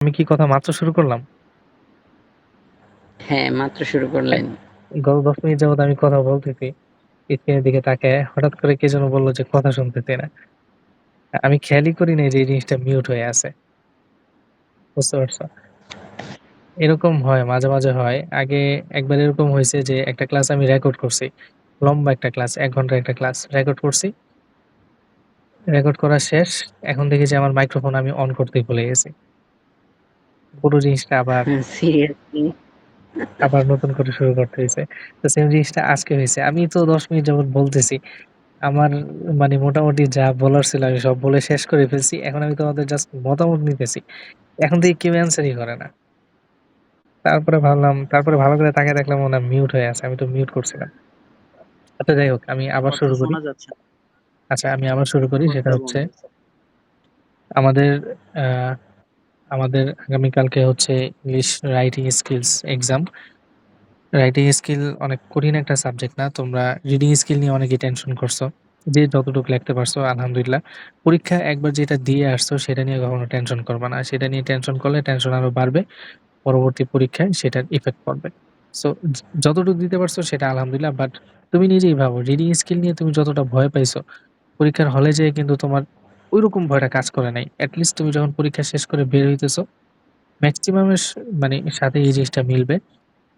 আমি কি কথা মাত্র শুরু করলাম? হ্যাঁ, মাত্র শুরু হ্যাঁ, করলেন। গত ১০ মিনিট যাবৎ আমি কথা বলতেছি। স্ক্রিনের দিকে তাকায়া হঠাৎ করে কে যেন বলল যে কথা শুনতেছি না। আমি খেয়ালই করি নাই যে এই জিনিসটা মিউট হয়ে আছে। বুঝতে পারছো? এরকম হয় মাঝে মাঝে হয়। আগে একবার এরকম হইছে যে একটা ক্লাস আমি রেকর্ড করছি। লম্বা একটা ক্লাস, ১ ঘন্টার একটা ক্লাস রেকর্ড করছি। রেকর্ড করা শেষ। এখন দেখি যে আমার মাইক্রোফোন আমি অন করতেই ভুলে গেছি। পুরো জিনিসটা সিরিয়াসলি? আবার নতুন করে শুরু করতে হইছে। তো সেম জিনিসটা আজকে হইছে। আমি তো ১০ মিনিট যাবৎ বলতেছি। আমার মানে মোটামুটি যা বলার ছিল আমি সব বলে শেষ করে ফেলছি। এখন আমি তোমাদের জাস্ট মতামত নিতেছি। এখন থেকে কেউ অ্যান্সারই করে না। তারপরে ভালো করে তাকিয়ে দেখলাম মনে হয় মিউট হয়ে আছে। আমি তো মিউট করছিলাম। আচ্ছা যাই হোক আমি আবার কথা শুরু করি। শোনা যাচ্ছে না। আচ্ছা আমি আবার শুরু করি সেটা কথা হচ্ছে বন্ধ। আমাদের আ আমাদের আগামীকালকে হচ্ছে English writing skills exam. Writing skill অনেক কঠিন একটা সাবজেক্ট না। তোমরা রিডিং স্কিল নিয়ে অনেকেই টেনশন করছো। যে যতটুকু লিখতে পারছো আলহামদুলিল্লাহ। পরীক্ষায় একবার যেটা দিয়ে আসছো সেটা নিয়ে কখনো টেনশন করবা না। সেটা নিয়ে টেনশন করলে টেনশন আরো বাড়বে। পরবর্তী পরীক্ষায় সেটার ইফেক্ট পড়বে। সো যতটুকু দিতে পারছো সেটা আলহামদুলিল্লাহ। বাট তুমি নিজেই ভাবো রিডিং স্কিল নিয়ে তুমি যতটা ভয় পাইছো, পরীক্ষার হলে যেয়ে কিন্তু তোমার ঐরকম ভয়টা কাজ করে নাই। এট লিস্ট তুমি যখন পরীক্ষা শেষ করে বের হইতেছো, মেক্সিমাম এর মানে সাথে এই জিনিসটা মিলবে।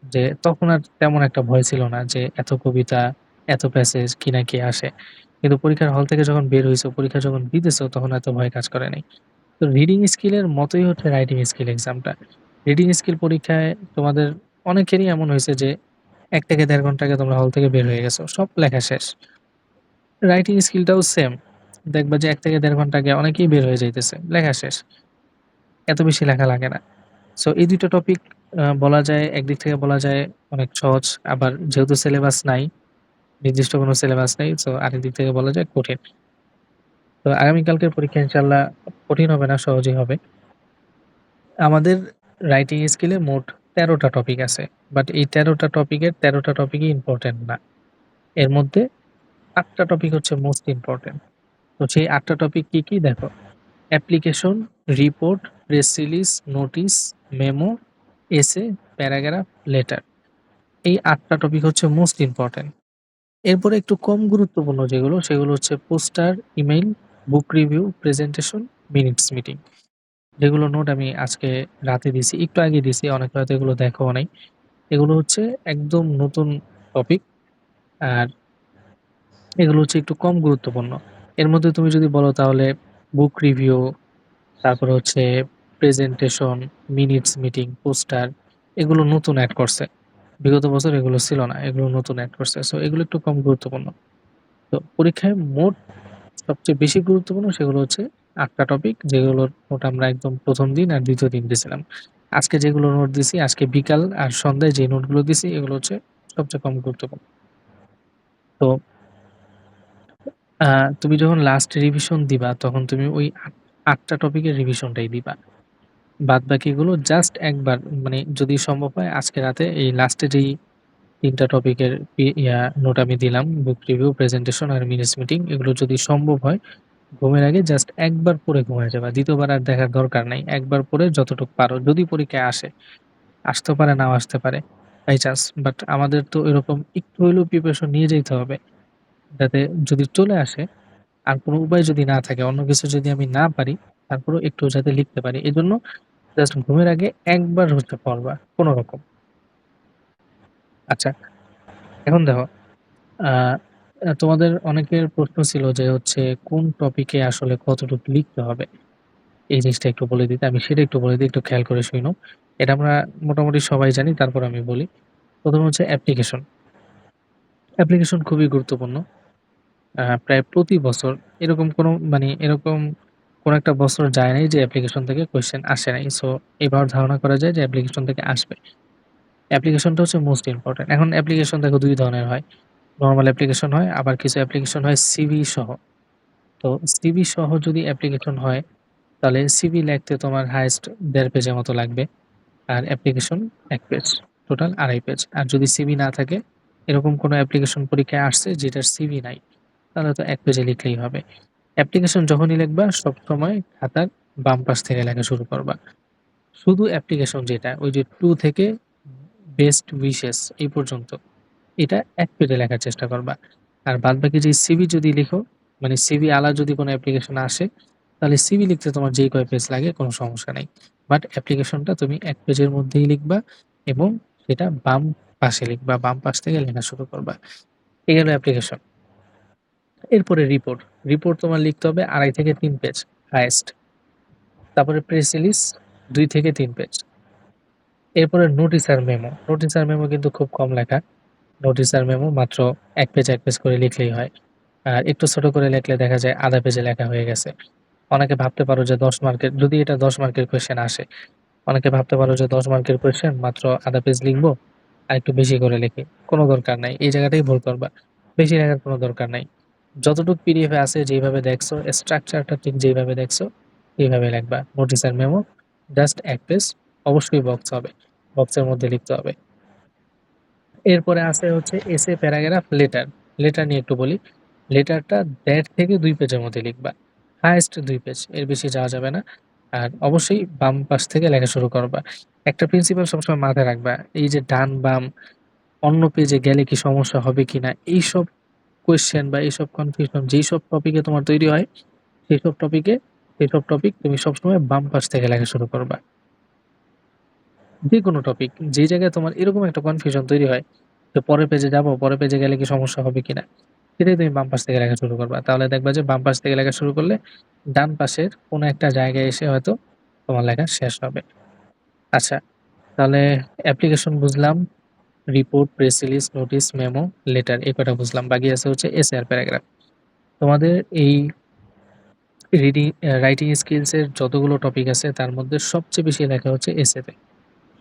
যে তখন আর তেমন একটা ভয় ছিল না যে এত কবিতা, এত প্যাসেজ কি না কি আসে। কিন্তু পরীক্ষার হল থেকে যখন বের হইছো, পরীক্ষা যখন দিতেছো তখন এত ভয় কাজ করে নাই। তো রিডিং স্কিল এর মতোই হচ্ছে রাইটিং স্কিল এক্সামটা। রিডিং স্কিল পরীক্ষায় তোমাদের অনেকেরই এমন হইছে যে ১ থেকে ১.৫ ঘন্টা আগে তোমরা হল থেকে বের হয়ে গেছো। সব লেখা শেষ। রাইটিং স্কিলটাও সেম। দেখবা যে ১ থেকে ১.৫ ঘন্টা আগে অনেকেই বের হয়ে যাইতেছে। লেখা শেষ। এত বেশি লেখা লাগে না। সো এই ২ টা টপিক বলা যায় একদিক থেকে বলা যায় অনেক সহজ। আবার যেহেতু সিলেবাস নাই, নির্দিষ্ট কোনো সিলেবাস নেই। সো আরেক দিক থেকে বলা যায় কঠিন। তো আগামীকালকের পরীক্ষা ইনশাআল্লাহ কঠিন হবে না, সহজই হবে। আমাদের রাইটিং স্কিলে মোট ১৩ টা টপিক আছে। বাট এই ১৩ টা টপিকের ১৩ টা টপিকই ইম্পোর্টেন্ট না। এর মধ্যে ৮ টা টপিক হচ্ছে মোস্ট ইম্পোর্টেন্ট। তো সেই ৮ টা টপিক কি দেখো। Application, report, press release, notice, memo, এসে, প্যারাগ্রাফ, লেটার। এই ৮ টা টপিক হচ্ছে মোস্ট ইম্পোর্টেন্ট। এরপরে একটু কম গুরুত্বপূর্ণ যেগুলো সেগুলো হচ্ছে পোস্টার, ইমেইল, বুক রিভিউ, প্রেজেন্টেশন, মিনিটস মিটিং। যেগুলো নোট আমি আজকে রাতে দিছি। একটু আগে দিছি। অনেকে হয়তো এগুলো দেখেও নাই। এগুলো হচ্ছে একদম নতুন টপিক। আর এগুলো হচ্ছে একটু কম গুরুত্বপূর্ণ। এর মধ্যে তুমি যদি বলো তাহলে বুক রিভিউ, তারপরে হচ্ছে প্রেজেন্টেশন, মিনিটস মিটিং, পোস্টার এগুলো নতুন এড করছে। বিগত বছর এগুলো ছিল না। এগুলো নতুন এড করছে। সো এগুলো একটু কম গুরুত্বপূর্ণ। তো পরীক্ষায় মোট সবচেয়ে বেশি গুরুত্বপূর্ণ সেগুলো হচ্ছে ৮ টা টপিক যেগুলোর নোট আমরা একদম ১ম দিন আর ২য় দিন দিছিলাম। আজকে যেগুলো নোট দিছি, আজকে বিকাল আর সন্ধ্যায় যে নোটগুলো দিছি এগুলো হচ্ছে সবচেয়ে কম গুরুত্বপূর্ণ। তো আ তুমি যখন লাস্ট রিভিশন দিবা তখন তুমি ওই ৮ টা টপিকের রিভিশনটাই দিবা। বাদবাকিগুলো জাস্ট একবার মানে যদি সম্ভব হয় আজকে রাতে এই লাস্টে যেই ৩ টা টপিকের নোট আমি দিলাম, বুক রিভিউ, প্রেজেন্টেশন আর মিনিটস মিটিং এগুলো যদি সম্ভব হয় ঘুমের আগে জাস্ট একবার পড়ে ঘুমায়ে যাবা। ২য় বার আর দেখার দরকার নাই। একবার পড়ে যতটুকু পারো। যদি পরীক্ষায় আসে, আসতেও পারে নাও আসতে পারে। By chance. বাট আমাদের তো এরকম একটু হইলেও প্রিপারেশন নিয়ে যাইতে হবে। যাতে যদি চলে আসে আর কোন উপায় যদি না থাকে, অন্য কিছু যদি আমি না পারি, তারপরেও একটু যাতে লিখতে পারি। এজন্য জাস্ট ঘুমের আগে একবার হচ্ছে পড়বা কোনরকম। আচ্ছা, এখন দেখো আ তোমাদের অনেকের প্রশ্ন ছিল যে হচ্ছে কোন টপিকে আসলে কতটুকু লিখতে হবে? এই জিনিসটা একটু বলে দিতে। আমি সেটা একটু বলে দিই, একটু খেয়াল করে শুইনো। এটা আমরা মোটামুটি সবাই জানি, তারপর আমি বলি। ১ম হচ্ছে অ্যাপ্লিকেশন। অ্যাপ্লিকেশন খুবই গুরুত্বপূর্ণ। প্রায় প্রতি বছর এরকম এরকম কোন একটা বছর যায় নাই যে অ্যাপ্লিকেশন থেকে কোয়েশ্চেন আসে নাই। সো এবার ধারণা করা যায় যে অ্যাপ্লিকেশন থেকে আসবে। অ্যাপ্লিকেশনটা হচ্ছে মোস্ট ইম্পোর্টেন্ট। এখন অ্যাপ্লিকেশন দেখো ২ ধরনের হয়। নরমাল অ্যাপ্লিকেশন হয়, আবার কিছু অ্যাপ্লিকেশন হয় সিভি সহ। তো সিভি সহ যদি অ্যাপ্লিকেশন হয়, তাহলে সিভি লেখতে তোমার হাইয়েস্ট ১.৫ পেজের মতো লাগবে। আর অ্যাপ্লিকেশন ১ পেজ। টোটাল ২.৫ পেজ। আর যদি সিভি না থাকে, এরকম কোনো অ্যাপ্লিকেশন পরীক্ষায় আসছে যেটার সিভি নাই, তাহলে তো ১ পেজে লিখলেই হবে। অ্যাপ্লিকেশন যখনই লিখবা সবসময় খাতার বাম পাশ থেকে লেখা শুরু করবা। শুধু অ্যাপ্লিকেশন যেটা ওই যে 2 থেকে বেস্ট উইশেস এই পর্যন্ত এটা ১ পেজে লেখার চেষ্টা করবা। আর বাদবাকি যে সিভি যদি লিখো, মানে সিভি আলা যদি কোনো অ্যাপ্লিকেশন আসে, তাহলে সিভি লিখতে তোমার যেই কয় পেজ লাগে কোনো সমস্যা নাই। বাট অ্যাপ্লিকেশনটা তুমি ১ পেজের মধ্যেই লিখবা এবং সেটা বাম পাশে লিখবা। বাম পাশ থেকে লেখা শুরু করবা। এই গেল অ্যাপ্লিকেশন। এরপরে রিপোর্ট। রিপোর্ট তোমার লিখতে হবে ২.৫ থেকে ৩ পেজ হাইয়েস্ট। তারপরে প্রেস রিলিজ ২ থেকে ৩ পেজ। এরপরে নোটিস আর মেমো। নোটিস আর মেমো কিন্তু খুব কম লেখা। নোটিস আর মেমো মাত্র ১ পেজ ১ পেজ করে লিখলেই হয়। আর একটু ছোট করে লিখলে দেখা যায় আধা পেজে লেখা হয়ে গেছে। অনেকে ভাবতে পারো যে ১০ মার্কের যদি এটা ১০ মার্কের কোয়েশ্চেন আসে, অনেকে ভাবতে পারো যে ১০ মার্কের কোয়েশ্চেন মাত্র আধা পেজ লিখবো আর একটু বেশি করে লিখি। কোনো দরকার নাই। এই জায়গাটাই ভুল করবা। বেশি লেখার কোনো দরকার নাই। যতটুক পিডিএফ এ আছে যেইভাবে দেখছো, স্ট্রাকচারটা ঠিক যেইভাবে দেখছো এইভাবে লিখবা। নোটিস আর মেমো জাস্ট ১ পেজ। অবশ্যই বক্স হবে। বক্সের মধ্যে লিখতে হবে। এরপরে আছে হচ্ছে এসে, প্যারাগ্রাফ, লেটার। লেটার নিয়ে একটু বলি। লেটারটা ১.৫ থেকে ২ পেজের মধ্যে লিখবা। Highest ২ page. এর বেশি যাওয়া যাবে না। আর অবশ্যই বাম পাশ থেকে লেখা শুরু করবা। একটা প্রিন্সিপাল সবসময় মাথায় রাখবা। এই যে ডান বাম অন্য পেজে গেলে কি সমস্যা হবে কিনা এইসব কোয়েশ্চেন বা এইসব কনফিউশন যেইসব টপিকে তোমার তৈরি হয় সেসব টপিক তুমি সবসময় বাম পাশ থেকে লেখা শুরু করবা। যেকোনো টপিক যে জায়গায় তোমার এরকম একটা কনফিউশন তৈরি হয় যে পরের পেজে যাবো, পরের পেজে গেলে কি সমস্যা হবে কিনা? সেটাই তুমি বাম পাশ থেকে লেখা শুরু করবা। তাহলে দেখবা যে বাম পাশ থেকে লেখা শুরু করলে ডান পাশের কোনো একটা জায়গায় এসে হয়তো তোমার লেখা শেষ হবে। আচ্ছা, তাহলে অ্যাপ্লিকেশন বুঝলাম, report, press release, notice, memo, letter এই কয়টা বুঝলাম। বাকি আছে হচ্ছে এসে আর প্যারাগ্রাফ। তোমাদের এই রাইটিং স্কিলস এর যতগুলো টপিক আছে তার মধ্যে সবচেয়ে বেশি লেখা হচ্ছে এসেতে।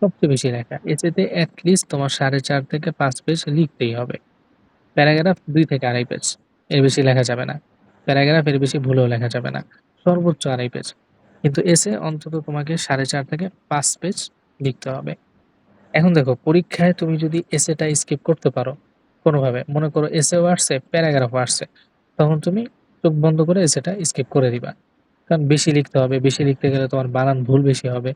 সবচেয়ে বেশি লেখা। এসেতে এট লিস্ট তোমার ৪.৫ থেকে ৫ পেজ লিখতেই হবে। প্যারাগ্রাফ ২ থেকে ২.৫ পেজ। এর বেশি লেখা যাবে না। প্যারাগ্রাফ এর বেশি ভুলেও লেখা যাবে না। সর্বোচ্চ ২.৫ পেজ। কিন্তু এসে অন্তত তোমাকে ৪.৫ থেকে ৫ পেজ লিখতে হবে। এখন দেখো পরীক্ষায় তুমি যদি এসেটা স্কিপ করতে পারো কোনোভাবে, মনে করো এসেও আসছে, প্যারাগ্রাফও আসছে, তখন তুমি চোখ বন্ধ করে এসেটা স্কিপ করে দিবা। কারণ বেশি লিখতে হবে। বেশি লিখতে গেলে তোমার বানান ভুল বেশি হবে।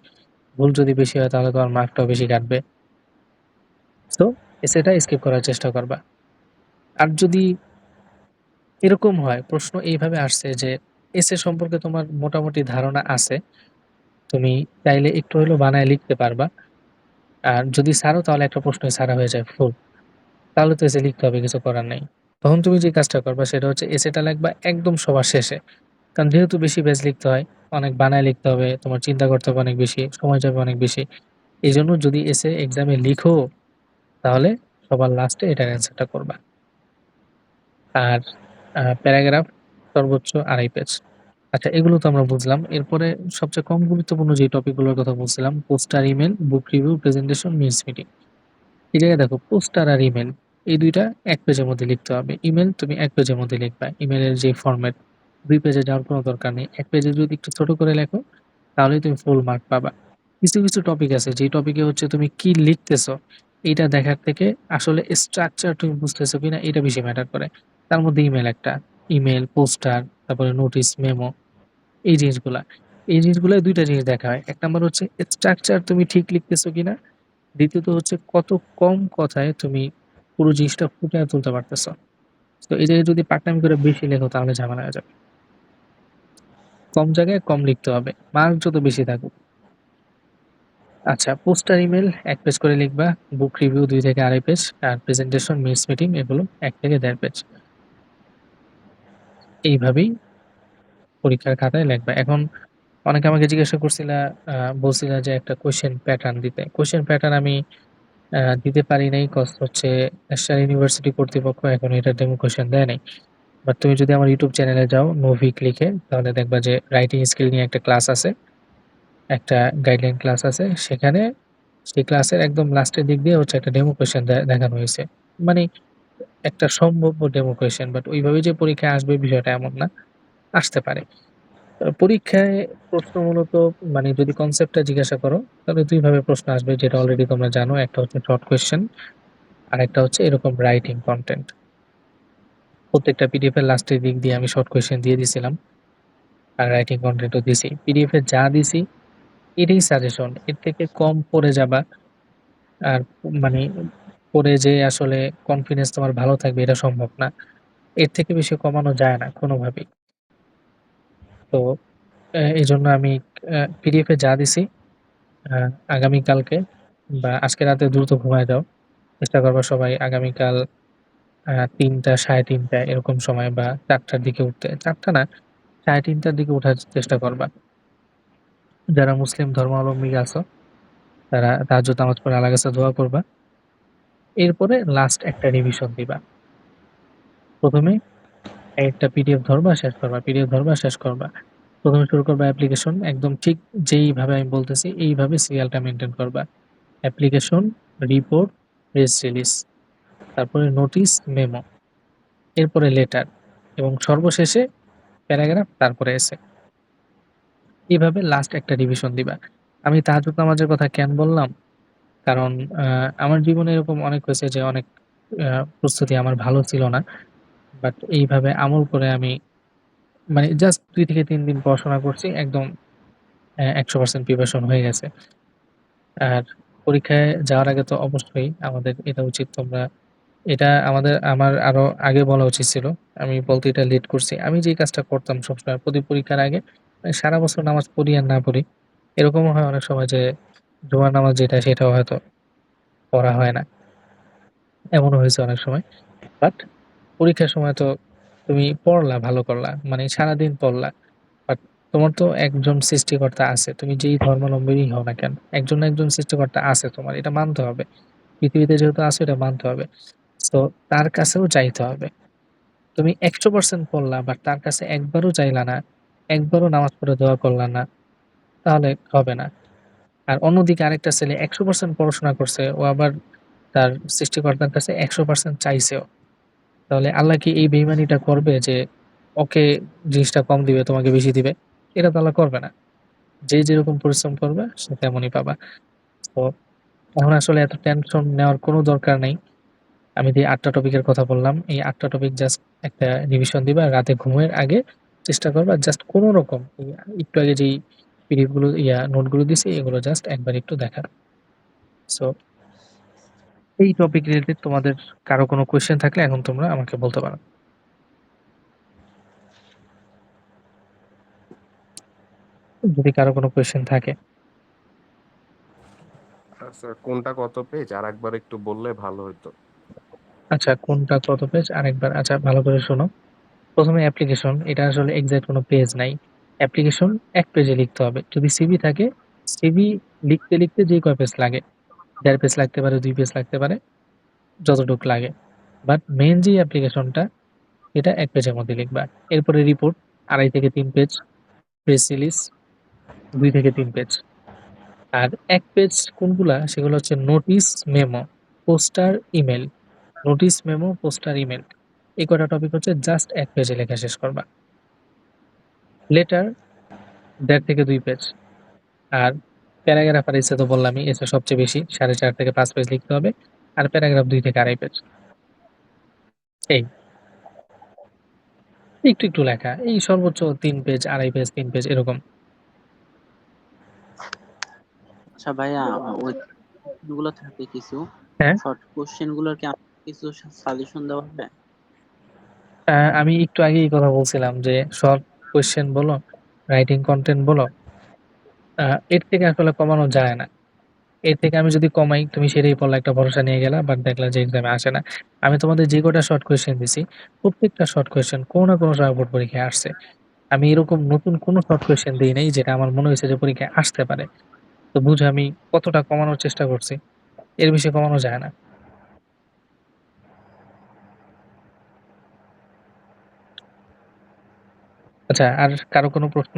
ভুল যদি বেশি হয় তাহলে তোমার মার্কটাও বেশি কাটবে। সো এসেটা স্কিপ করার চেষ্টা করবা। আর যদি এরকম হয় প্রশ্ন এইভাবে আসছে যে এসে সম্পর্কে তোমার মোটামুটি ধারণা আছে, তুমি চাইলে একটু হলেও বানায় লিখতে পারবা। আর যদি ছাড়ো তাহলে একটা প্রশ্নই ছাড়া হয়ে যায় ফুল। তাহলে তো এসে লিখতে হবে, কিছু করার নাই। তখন তুমি যে কাজটা করবা সেটা হচ্ছে এসেটা লিখবা একদম সবার শেষে। কারণ যেহেতু বেশি পেজ লিখতে হয়, অনেক বানায় লিখতে হবে, তোমার চিন্তা করতে হবে অনেক বেশি, সময় যাবে অনেক বেশি। এজন্য যদি এসে এক্সামে লিখো তাহলে সবার লাস্টে এটার অ্যান্সারটা করবা। আর প্যারাগ্রাফ সর্বোচ্চ ২.৫ পেজ। আচ্ছা, এগুলো তো আমরা বুঝলাম। এরপরে সবচেয়ে কম গুরুত্বপূর্ণ যে টপিকগুলোর কথা বলছিলাম, পোস্টার, ইমেইল, বুক রিভিউ, প্রেজেন্টেশন, মিডস মিটিং। এই জায়গায় দেখো পোস্টার আর ইমেইল এই ২ টা ১ পেজের মধ্যে লিখতে হবে। ইমেইল তুমি ১ পেজের মধ্যে লিখবা। ইমেইলের যে ফরমেট ২ পেজে যাওয়ার কোনো দরকার নেই। ১ পেজে যদি একটু ছোট করে লেখো তাহলেই তুমি ফুল মার্ক পাবা। কিছু টপিক আছে যেই টপিকে হচ্ছে তুমি কি লিখতেছো এইটা দেখার থেকে আসলে স্ট্রাকচার তুমি বুঝতেছো কিনা এটা বেশি ম্যাটার করে। তার মধ্যে ইমেইল একটা। ইমেইল, পোস্টার, তারপরে নোটিস, মেমো এই জিনিসগুলা। এই জিনিসগুলায় ২ টা জিনিস দেখা হয়। ১ নাম্বার হচ্ছে স্ট্রাকচার তুমি ঠিক লিখতেছো কিনা। দ্বিতীয়ত হচ্ছে কত কম কথায় তুমি পুরো জিনিসটা ফুটিয়ে তুলতে পারতেছো। তো এই জায়গায় যদি পাকনামি করে বেশি লেখো তাহলে ঝামেলা হয়ে যাবে। কম জায়গায় কম লিখতে হবে। মার্ক যত বেশি থাকুক। আচ্ছা, পোস্টার, ইমেইল ১ পেজ করে লিখবা। বুক রিভিউ ২ থেকে ২.৫ পেজ। আর প্রেজেন্টেশন, মিডস মিটিং এগুলো ১ থেকে ১.৫ পেজ। এইভাবেই পরীক্ষার খাতায় লিখবা। এখন অনেকে আমাকে জিজ্ঞাসা করছিলা, আ বলছিলা যে একটা কোয়েশ্চেন প্যাটার্ন দিতে। কোয়েশ্চেন প্যাটার্ন আমি দিতে পারি নাই। কজ হচ্ছে ন্যাশনাল ইউনিভার্সিটি কর্তৃপক্ষ এখনো এটার ডেমো কোয়েশ্চেন দেয় নাই। বাট তুমি যদি আমার YouTube চ্যানেলে যাও নোভিক লিখে তাহলে দেখবা যে রাইটিং স্কিল নিয়ে একটা ক্লাস আছে। একটা গাইডলাইন ক্লাস আছে। সেখানে সেই ক্লাসের একদম লাস্টের দিক দিয়ে হচ্ছে একটা ডেমো কোয়েশ্চেন দেখানো হইছে। মানে একটা সম্ভাব্য ডেমো কোয়েশ্চেন বাট ওইভাবে যে পরীক্ষায় আসবে বিষয়টা এমন না। আসতে পারে। পরীক্ষায় প্রশ্ন মূলত মানে যদি কনসেপ্টটা জিজ্ঞাসা করো তাহলে ২ ভাবে প্রশ্ন আসবে যেটা অলরেডি তোমরা জানো। একটা হচ্ছে শর্ট কোয়েশ্চেন, আরেকটা হচ্ছে এরকম রাইটিং কনটেন্ট। প্রত্যেকটা পিডিএফ এর লাস্টের দিক দিয়ে আমি শর্ট কোয়েশ্চেন দিয়ে দিছিলাম। আর রাইটিং কনটেন্ট ও দিছি। পিডিএফ এ যা দিছি এটাই সাজেশন। এর থেকে কম পড়ে যাবা আর মানে পড়ে যেয়ে আসলে কনফিডেন্স তোমার ভালো থাকবে এটা সম্ভব না। এর থেকে বেশি কমানো যায় না কোনোভাবেই। তো এজন্য আমি পিডিএফ এ যা দিছি আ আগামীকালকে বা আজকে রাতে দ্রুত ঘুমায় যাও। চেষ্টা করবা সবাই আগামীকাল ৩টা ৩:৩০ এরকম সময় বা ৪টার দিকে উঠতে। ৪টা না ৩:৩০ দিকে উঠার চেষ্টা করবা। যারা মুসলিম ধর্মাবলম্বী আছো তারা তাহাজ্জুদ নামাজ পড়ে আল্লাহর কাছে দোয়া করবা। এরপরে লাস্ট একটা রিভিশন দিবা। ১ম এ একটা পিডিএফ ধরবা, শেষ করবা, পিডিএফ ধরবা, শেষ করবা। ১ম এ শুরু করবা অ্যাপ্লিকেশন। একদম ঠিক যেইভাবে আমি বলতেছি এইভাবে সিরিয়ালটা মেইনটেইন করবা। অ্যাপ্লিকেশন, রিপোর্ট, প্রেস রিলিজ, তারপরে নোটিশ, মেমো, এরপরে লেটার এবং সর্বশেষে প্যারাগ্রাফ, তারপরে এসে। এভাবে লাস্ট একটা রিভিশন দিবা। আমি তাহাজ্জুদ নামাজের কথা কেন বললাম? কারণ আ আমার জীবনে এরকম অনেক হয়েছে যে অনেক আ প্রস্তুতি আমার ভালো ছিল না। বাট এইভাবে আমল করে আমি মানে জাস্ট ২ থেকে ৩ দিন পড়াশোনা করছি। একদম ১০০% প্রিপারেশন হয়ে গেছে। আর পরীক্ষায় যাওয়ার আগে তো অবশ্যই আমাদের এটা উচিত আমার আরো আগে বলা উচিত ছিল। আমি বলতে এটা লেট করছি। আমি যেই কাজটা করতাম সবসময় প্রতি পরীক্ষার আগে সারা বছর নামাজ পড়ি আর না পড়ি, এরকমও হয় অনেক সময় যে জুমার নামাজ যেটা সেটাও হয়তো পড়া হয় না। এমনও হয়েছে অনেক সময়। বাট পরীক্ষার সময় তো তুমি পড়লা, ভালো করলা। মানে সারাদিন পড়লা। বাট তোমার তো একজন সৃষ্টিকর্তা আছে। তুমি যেই ধর্মাবলম্বীই হও না কেন, একজন না একজন সৃষ্টিকর্তা আছে তোমার। এটা মানতে হবে। পৃথিবীতে যেহেতু আছো এটা মানতে হবে। সো তার কাছেও চাইতে হবে। তুমি ১০০% পড়লা বাট তার কাছে একবারও চাইলা না, একবারও নামাজ পড়ে দোয়া করলা না, তাহলে হবে না। আর অন্যদিকে আরেকটা ছেলে ১০০% পড়াশোনা করছে, ও আবার তার সৃষ্টিকর্তার কাছে ১০০% চাইছেও। তাহলে আল্লাহ কি এই বেইমানিটা করবে যে ওকে জিনিসটা কম দিবে, তোমাকে বেশি দিবে? এটা তো আল্লাহ করবে না। যে যেরকম পরিশ্রম করবে সে তেমনই পাবা। তো এখন আসলে এত টেনশন নেওয়ার কোনো দরকার নেই। আমি যে ৮ টা টপিকের কথা বললাম, এই ৮ টা টপিক জাস্ট একটা রিভিশন দিবা। রাতে ঘুমের আগে চেষ্টা করবা জাস্ট কোনরকম একটু আগে যেই পিডিএফ গুলো নোটগুলো দিছি এগুলো জাস্ট একবার একটু দেখার। সো এই টপিক রিলেটেড তোমাদের কারো কোনো কোয়েশ্চেন থাকলে এখন তোমরা আমাকে বলতে পারো। যদি কারো কোনো কোয়েশ্চেন থাকে। আচ্ছা, কোনটা কত পেজ আরেকবার একটু বললে ভালো হইতো। আচ্ছা কোনটা কত পেজ আরেকবার আচ্ছা ভালো করে শোনো। ১ম এ অ্যাপ্লিকেশন এটা আসলে এক্সাক্ট কোনো পেজ নাই। অ্যাপ্লিকেশন ১ পেজে লিখতে হবে। যদি সিভি থাকে, সিভি লিখতে যে কয় পেজ লাগে, ১.৫ পেজ লাগতে পারে, ২ পেজ লাগতে পারে, যতটুক লাগে। বাট মেইন যে অ্যাপ্লিকেশনটা এটা ১ পেজের মধ্যে লিখবা। এরপরে রিপোর্ট ২.৫ থেকে ৩ পেজ, প্রেস রিলিজ ২ থেকে ৩ পেজ। আর ১ পেজ কোনগুলা সেগুলো হচ্ছে notice, memo, poster, email. Notice, memo, poster, email. এই কয়টা টপিক হচ্ছে জাস্ট ১ পেজে লেখা শেষ করবা। লেটার ১.৫ থেকে ২ পেজ। আর প্যারাগ্রাফ আর এসে তো বললামই, এসে সবচেয়ে বেশি ৪.৫ থেকে ৫ পেজ লিখতে হবে। আর প্যারাগ্রাফ ২ থেকে ২.৫ পেজ। এই একটু লেখা। এই সর্বোচ্চ ৩ পেজ, ২.৫ পেজ, ৩ পেজ এরকম। আচ্ছা ভাইয়া, ওই গুলো থাকে কিছু হ্যাঁ? শর্ট কোশ্চেন গুলোর কি আমাকে কিছু সাজেশন দেওয়া হবে? আমি একটু আগেই কথা বলছিলাম যে শর্ট কোয়েশ্চেন বলো, রাইটিং কনটেন্ট বলো, আ এর থেকে আসলে কমানো যায় না। এর থেকে আমি যদি কমাই তুমি সেটাই পড়লা একটা ভরসা নিয়ে গেলা বাট দেখলা যে এক্সামে আসে না। আমি তোমাদের যে কয়টা শর্ট কোয়েশ্চেন দিছি, প্রত্যেকটা শর্ট কোয়েশ্চেন কোনো না কোনো সময় বোর্ড পরীক্ষায় আসছে। আমি এরকম নতুন কোনো শর্ট কোয়েশ্চেন দেই নাই যেটা আমার মনে হইছে যে পরীক্ষায় আসতে পারে। তো বুঝো আমি কতটা কমানোর চেষ্টা করছি। এর বেশি কমানো যায় না। আচ্ছা আর কারো কোনো প্রশ্ন?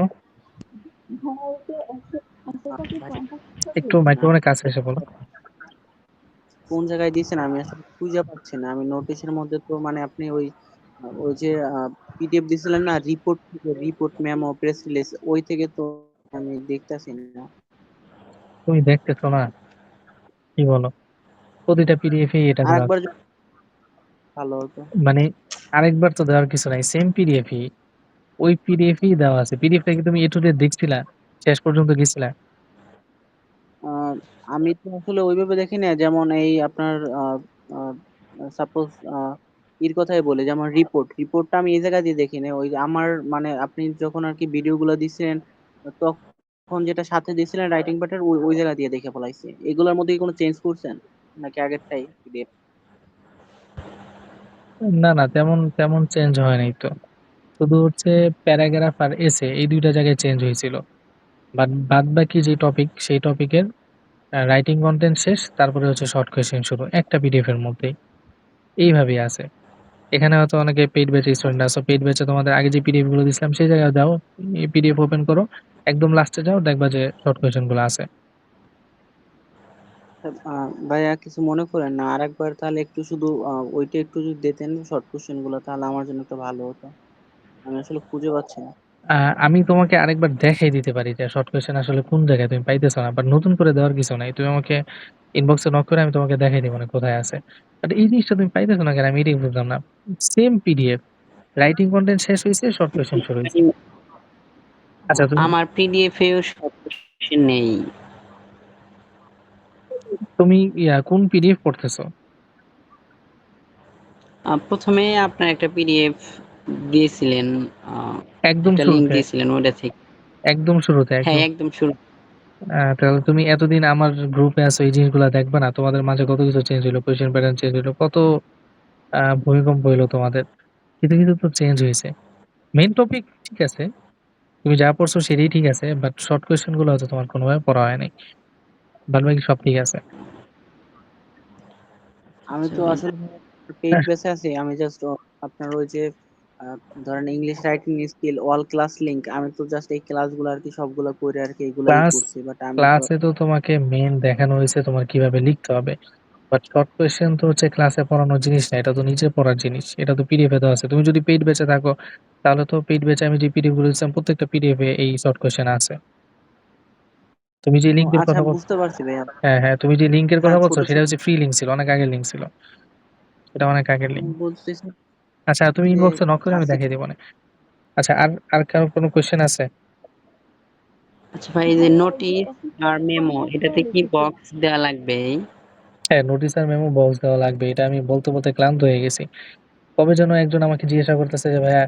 একটু মাইক্রোফোনের কাছে এসে বলো। কোন জায়গায় দিয়েছেন আমি আসলে খুঁজে পাচ্ছি না। আমি নোটিশের মধ্যে তো মানে আপনি ওই ওই যে পিডিএফ দিছিলেন না, রিপোর্ট মেমো প্রেস রিলিজ, ওই থেকে তো আমি দেখতাছি না। তুমি দেখতেছো না? কি বলো? প্রতিটা পিডিএফ এই এটা দেওয়া আরেকবার আছে। যদি ভালো হতো। মানে আরেকবার তো দেওয়ার কিছু নাই। সেম পিডিএফই। ওই পিডিএফই দেওয়া আছে। পিডিএফটা কি তুমি A to Z দেখছিলা? শেষ পর্যন্ত গেছিলা? আমি তো আসলে ওইভাবে দেখি না, যেমন এই আপনার সাপোজ এর কথাই বলি, যেমন রিপোর্টটা আমি এই জায়গা দিয়ে দেখি না। ওই যে আমার মানে আপনি যখন আর কি ভিডিও গুলো দিচ্ছিলেন, তখন যেটা সাথে দিয়েছিলেন রাইটিং প্যাটার্ন, ওই ওই জায়গা দিয়ে দেখে ফেলাইছি। এগুলোর মধ্যে কি কোনো চেঞ্জ করছেন নাকি আগেরটাই পিডিএফ? না, না, তেমন তেমন চেঞ্জ হয় নাই তো। শুধু হচ্ছে প্যারাগ্রাফ আর এসে এই ২ টা জায়গায় চেঞ্জ হয়েছিল। বাদবাকি যে টপিক সেই টপিকের রাইটিং কনটেন্ট শেষ, তারপরে হচ্ছে শর্ট কোয়েশ্চেন শুরু। একটা পিডিএফ এর মধ্যেই। এইভাবেই আছে। এখানে হয়তো অনেকে পেইড ব্যাচ স্টুডেন্ট আছো। পেইড ব্যাচে তোমাদের আগে যে পিডিএফ গুলো দিছিলাম সেই জায়গায় যাও। পিডিএফ ওপেন করো। একদম লাস্টে যাও, দেখবা যে শর্ট কোয়েশ্চেন গুলো আছে। ভাইয়া কিছু মনে করেন না, আরেকবার তাহলে একটু শুধু ওইটা একটু যদি দিতেন শর্ট কোশ্চেন গুলো, তাহলে আমার জন্য একটু ভালো হতো। আমি আসলে খুঁজে পাচ্ছি না। আমি তোমাকে আরেকবার দেখাই দিতে পারি যে শর্ট কোয়েশ্চেন আসলে কোন জায়গায় তুমি পাইতেছো না। বাট নতুন করে দেওয়ার কিছু নাই। তুমি আমাকে ইনবক্সে নক করে আমি তোমাকে দেখাই দিব না কোথায় আছে। বাট এই জিনিসটা তুমি পাইতেছো না কেন আমি এটাই বুঝলাম না। সেম পিডিএফ, রাইটিং কনটেন্ট শেষ হইছে, শর্ট কোয়েশ্চেন শুরু হইছে। আচ্ছা তুমি আমার পিডিএফ এও সব কোশ্চেন নেই। তুমি কোন পিডিএফ পড়তেছো? প্রথমে আপনার একটা পিডিএফ দিয়েছিলেন, একদম একটা লিংক শুরুতে, দিয়েছিলেন ওটা থেকে। একদম শুরুতে হ্যাঁ, একদম। একদম শুরু। তাহলে তুমি এতদিন আমার গ্রুপে আছো, এই জিনিসগুলা দেখবা না? তোমাদের মাঝে কত কিছু চেঞ্জ হইলো, কোয়েশ্চেন প্যাটার্ন চেঞ্জ হইলো, কত ভূমিকম্প হইলো তোমাদের। কিছু কিছু তো চেঞ্জ হয়েছে। মেইন টপিক ঠিক আছে, তুমি যা পড়ছো সেটাই ঠিক আছে, বাট শর্ট কোয়েশ্চেন গুলো হয়তো তোমার কোনোভাবে পড়া হয় নাই। বাদ বাকি সব ঠিক আছে। আমি আচ্ছা তো ভাই। আসলে পেইড বেসে আছি। আমি জাস্ট আপনার ওই যে আহ, ধরেন English writing skill all class link, আমি তো জাস্ট এই ক্লাসগুলো আর কি সবগুলো করে আর কি এগুলাই ক্লাস করছি, বাট আমি তো ক্লাসে তো তোমাকে মেইন দেখানো হয়েছে তোমার কিভাবে লিখতে হবে। বাট শর্ট কোয়েশ্চেন তো হচ্ছে ক্লাসে পড়ানোর জিনিস না, এটা তো নিজে পড়ার জিনিস। এটা তো পিডিএফ এ দেওয়া আছে। তুমি যদি পেইড ব্যাচে থাকো তাহলে তো পেইড ব্যাচে আমি যে পিডিএফ গুলো দিচ্ছিলাম প্রত্যেকটা পিডিএফ এ এই শর্ট কোয়েশ্চেন আছে। তুমি যে ও লিংকের আচ্ছা, কথা বল, বুঝতে পারছি ভাইয়া। হ্যাঁ, হ্যাঁ, তুমি যে লিংকের কথা হ্যাঁ, বলছো ছোট সেটা ছোট হচ্ছে ফ্রি লিংক ছিল, অনেক আগের লিংক ছিল। এটা অনেক আগের আমি লিংক। বলতেছি আচ্ছা তুমি যে ইনবক্সে নক করে আমি ভার্সিটি। দেখিয়ে দিব না। আচ্ছা আর আর কারো কোনো কোয়েশ্চেন আছে? আচ্ছা ভাই, এই যে নোটিশ আর মেমো, এটাতে কি বক্স দেওয়া লাগবে? হ্যাঁ, নোটিস আর মেমো বক্স দেওয়া লাগবে। এটা আমি বলতে বলতে ক্লান্ত হয়ে গেছি। কবে যেন একজন আমাকে জিজ্ঞাসা করতেছে যে ভাইয়া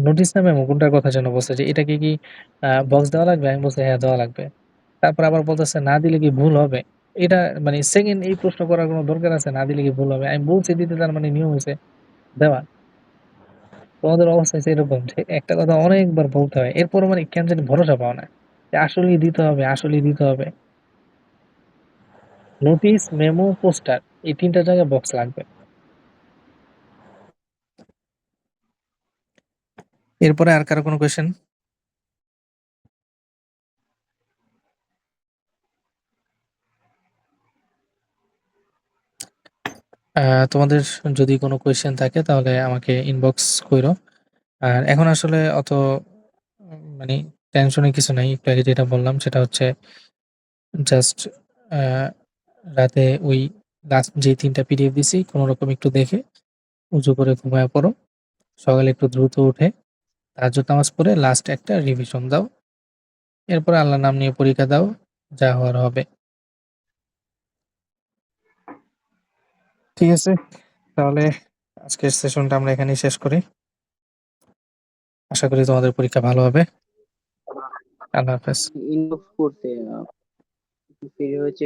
নোটিস না মেমো কোনটার কথা যেন বলছে, যে এটাকে কি বক্স দেওয়া লাগবে? আমি বলছি হ্যাঁ দেওয়া লাগবে। তারপর আবার বলতেছে না দিলে কি ভুল হবে? এটা মানে সেকেন্ড এই প্রশ্ন করার কোনো দরকার আছে? না দিলে কি ভুল হবে? আমি বলছি দিতে, তার মানে নিয়ম হইছে দেওয়া। তোমাদের অবস্থা হচ্ছে এরকম যে একটা কথা অনেকবার বলতে হয়। এরপরও মানে কেন জানি ভরসা পাও না। যে আসলেই দিতে হবে, আসলেই দিতে হবে। নোটিস, মেমো, পোস্টার এই ৩ টা জায়গায় বক্স লাগবে। এরপরে আর কারো কোনো কোয়েশ্চেন? তোমাদের যদি কোনো কোয়েশ্চেন থাকে তাহলে আমাকে ইনবক্স কইরো। আর এখন আসলে অত মানে টেনশনের কিছু নাই। একটু আগে যেটা বললাম সেটা হচ্ছে জাস্ট আ রাতে ওই লাস্ট যে ৩ টা পিডিএফ দিছি কোনরকম একটু দেখে উজু করে ঘুমায়ে পড়ো। সকালে একটু দ্রুত উঠে তাহাজ্জুদ নামাজ পড়ে লাস্ট একটা রিভিশন দাও। এরপরে আল্লাহর নাম নিয়ে পরীক্ষা দাও। যা হওয়ার হবে। ঠিক আছে? তাহলে আজকের সেশনটা আমরা এখানেই শেষ করি। আশা করি তোমাদের পরীক্ষা ভালো হবে। আল্লাহ হাফেজ। ইনবক্স করতে ফ্রি হয়েছে